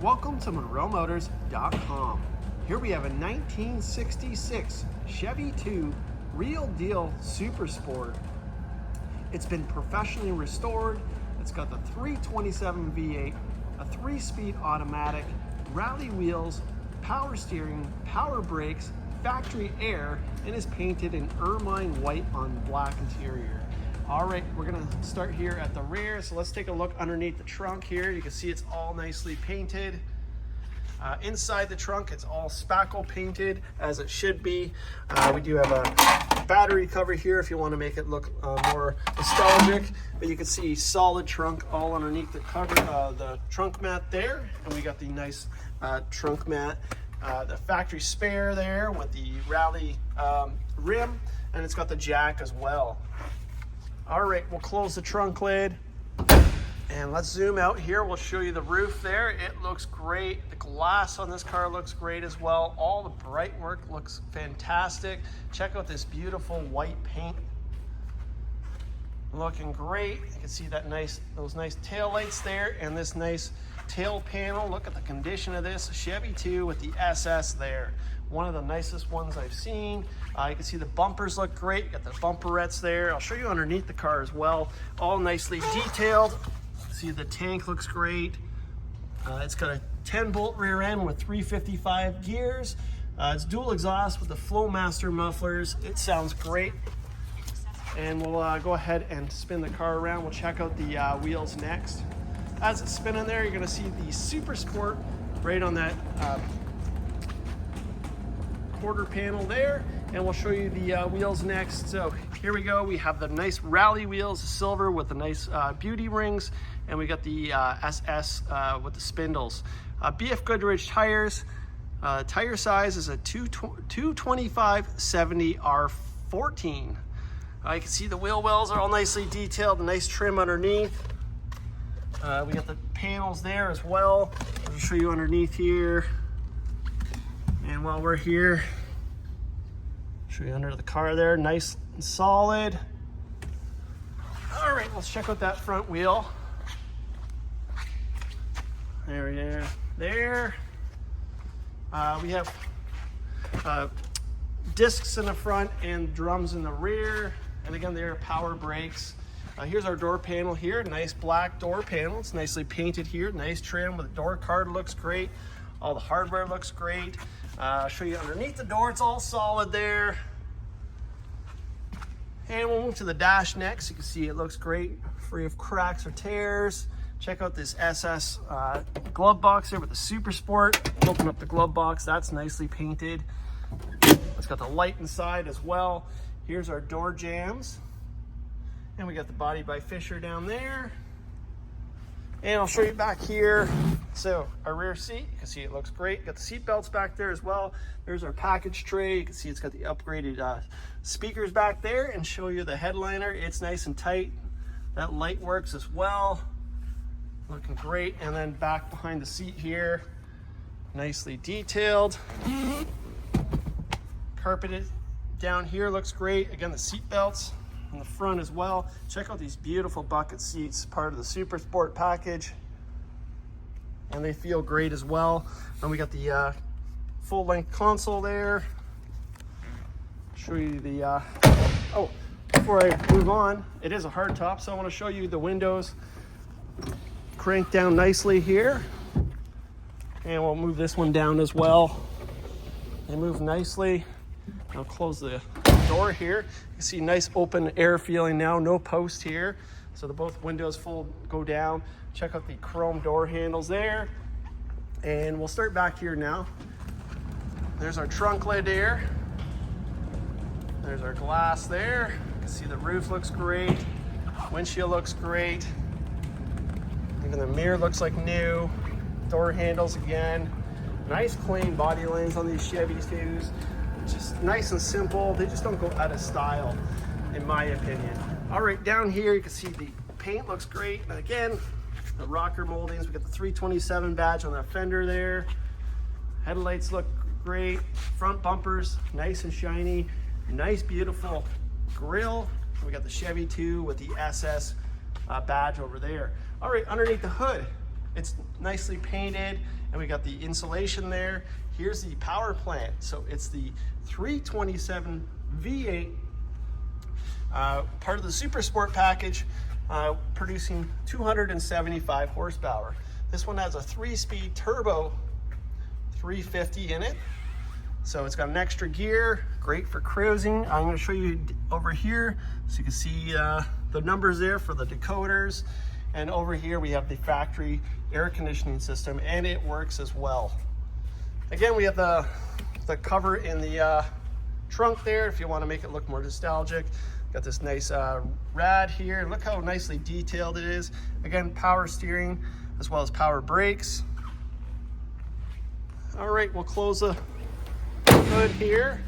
Welcome to MonroeMotors.com. Here we have a 1966 Chevy 2 Real Deal Super Sport. It's been professionally restored. It's got the 327 V8, a 3-speed automatic, rally wheels, power steering, power brakes, factory air, and is painted in Ermine white on black interior. All right, we're gonna start here at the rear. So let's take a look underneath the trunk here. You can see it's all nicely painted. Inside the trunk, it's all spackle painted as it should be. We do have a battery cover here if you want to make it look more nostalgic, but you can see solid trunk all underneath the cover, the trunk mat there. And we got the nice trunk mat, the factory spare there with the rally rim, and it's got the jack as well. All right, we'll close the trunk lid and let's zoom out here. We'll show you the roof there. It looks great. The glass on this car looks great as well. All the bright work looks fantastic. Check out this beautiful white paint. Looking great. You can see that those nice tail lights there and this nice tail panel. Look at the condition of this Chevy 2 with the SS there. One of the nicest ones I've seen. You can see the bumpers look great. You got the bumperettes there. I'll show you underneath the car as well. All nicely detailed. See, the tank looks great. It's got a 10-bolt rear end with 355 gears. It's dual exhaust with the Flowmaster mufflers. It sounds great. And we'll go ahead and spin the car around. We'll check out the wheels next. As it's spinning there, you're gonna see the Super Sport right on that quarter panel there, and we'll show you the wheels next. So here we go. We have the nice rally wheels, silver with the nice beauty rings, and we got the SS with the spindles. BF Gooderich tires. Tire size is a 225/70 R14. You can see the wheel wells are all nicely detailed, a nice trim underneath. We got the panels there as well. I'll show you underneath here. And while we're here, show you under the car there, nice and solid. All right, let's check out that front wheel. There we are. There. We have discs in the front and drums in the rear. And again, there are power brakes. Here's our door panel here. Nice black door panel. It's nicely painted here. Nice trim with the door card, looks great. All the hardware looks great. I'll show you underneath the door. It's all solid there. And we'll move to the dash next. You can see it looks great, free of cracks or tears. Check out this SS glove box there with the Super Sport. Open up the glove box. That's nicely painted. It's got the light inside as well. Here's our door jambs. And we got the body by Fisher down there. And I'll show you back here. So our rear seat, you can see it looks great. Got the seat belts back there as well. There's our package tray. You can see it's got the upgraded speakers back there, and show you the headliner. It's nice and tight. That light works as well. Looking great. And then back behind the seat here, nicely detailed. Carpeted down here looks great. Again, the seat belts in the front as well. Check out these beautiful bucket seats, part of the Super Sport package, and they feel great as well. And we got the full-length console there. Show you the oh, before I move on, it is a hardtop, so I want to show you the windows cranked down nicely here, and we'll move this one down as well. They move nicely. I'll close the door here. You can see nice open air feeling now, no post here. So the both windows go down. Check out the chrome door handles there. And we'll start back here now. There's our trunk lid here. There's our glass there. You can see the roof looks great. Windshield looks great. Even the mirror looks like new. Door handles again. Nice clean body lines on these Chevy 2s. Just nice and simple. They just don't go out of style, in my opinion. All right, down here you can see the paint looks great. And again, the rocker moldings. We got the 327 badge on the fender there. Headlights look great. Front bumpers, nice and shiny. Nice, beautiful grille. We got the Chevy 2 with the SS badge over there. All right, underneath the hood, It's nicely painted, and we got the insulation there. Here's the power plant. So it's the 327 V8, part of the Super Sport package, producing 275 horsepower. This one has a 3-speed turbo 350 in it. So it's got an extra gear, great for cruising. I'm going to show you over here so you can see the numbers there for the decoders. And over here we have the factory air conditioning system, and it works as well. Again, we have the cover in the trunk there if you want to make it look more nostalgic. Got this nice rad here. Look how nicely detailed it is. Again, power steering as well as power brakes. All right, we'll close the hood here,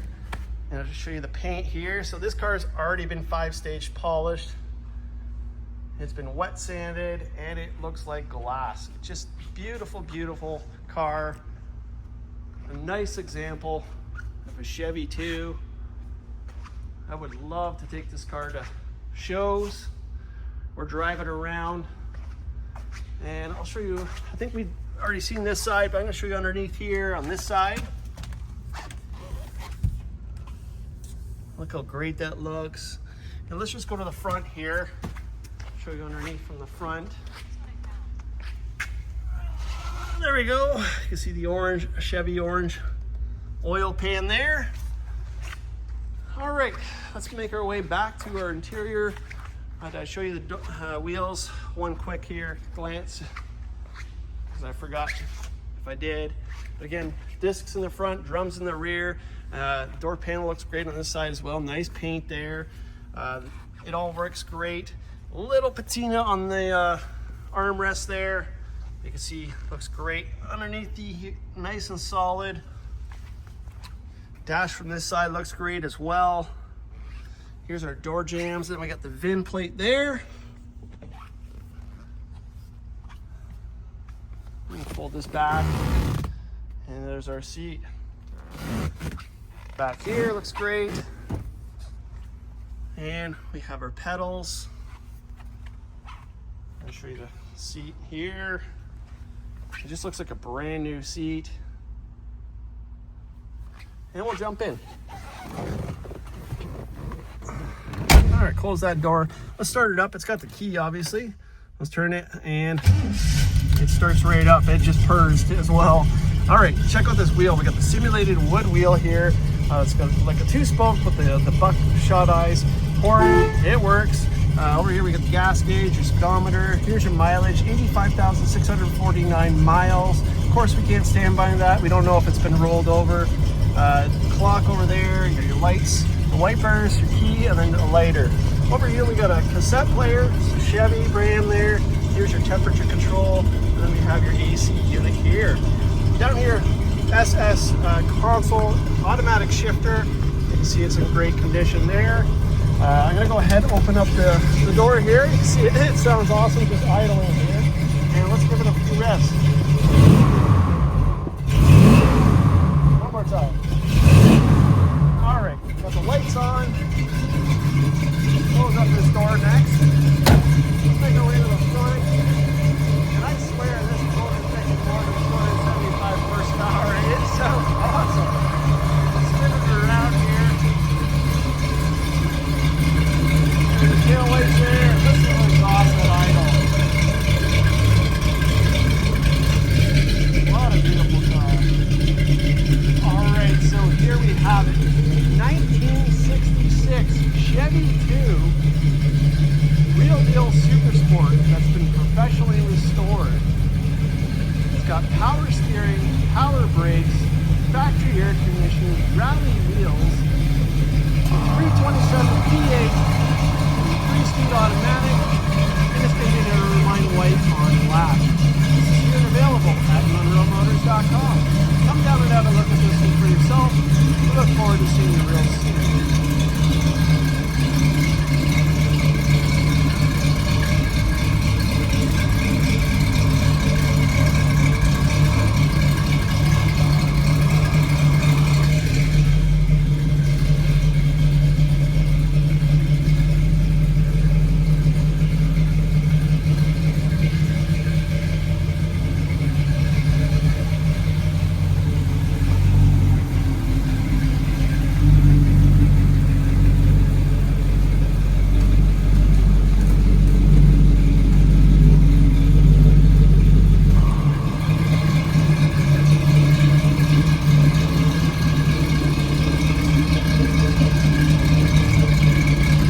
and I'll just show you the paint here. So this car has already been 5-stage polished. It's been wet sanded, and it looks like glass. Just beautiful, beautiful car. A nice example of a Chevy 2. I would love to take this car to shows or drive it around. And I'll show you, I think we've already seen this side, but I'm gonna show you underneath here on this side. Look how great that looks. And let's just go to the front here. Show you underneath from the front. There we go. You can see the orange, Chevy orange oil pan there. All right, let's make our way back to our interior. I'll show you the wheels. One quick here glance, because I forgot if I did. But again, discs in the front, drums in the rear. Door panel looks great on this side as well. Nice paint there. It all works great. Little patina on the armrest there. You can see looks great underneath, the nice and solid. Dash from this side looks great as well. Here's our door jambs. Then we got the VIN plate there. We can fold this back, and there's our seat. Back here looks great. And we have our pedals. I'll show you the seat here. It just looks like a brand new seat. And we'll jump in. All right, close that door. Let's start it up. It's got the key, obviously. Let's turn it, and it starts right up. It just purrs as well. All right, check out this wheel. We got the simulated wood wheel here. It's got like a 2-spoke with the buckshot eyes. Horn, it works. Over here we got the gas gauge, your speedometer. Here's your mileage, 85,649 miles. Of course, we can't stand by that. We don't know if it's been rolled over. Clock over there, your lights, the wipers, your key, and then a lighter. Over here we got a cassette player, Chevy brand there. Here's your temperature control, and then we have your AC unit here. Down here, SS console, automatic shifter. You can see it's in great condition there. I'm gonna go ahead and open up the door here. You can see it sounds awesome, just idling here. And let's give it a few rests. One more time. All right, got the lights on. Close up this door next. Let's make our way to the front. And I swear this motor is making more than 275 horsepower. It sounds awesome. Spin it around here. The tail lights there. This is awesome idle. What a beautiful car. Alright, so here we have it. 1966 Chevy 2 Real Deal Super Sport that's been professionally restored. It's got power steering, power brakes, factory air conditioning, RallyWheels, 327 V8, 3-speed automatic, and it's painted in Ermine white on black. This is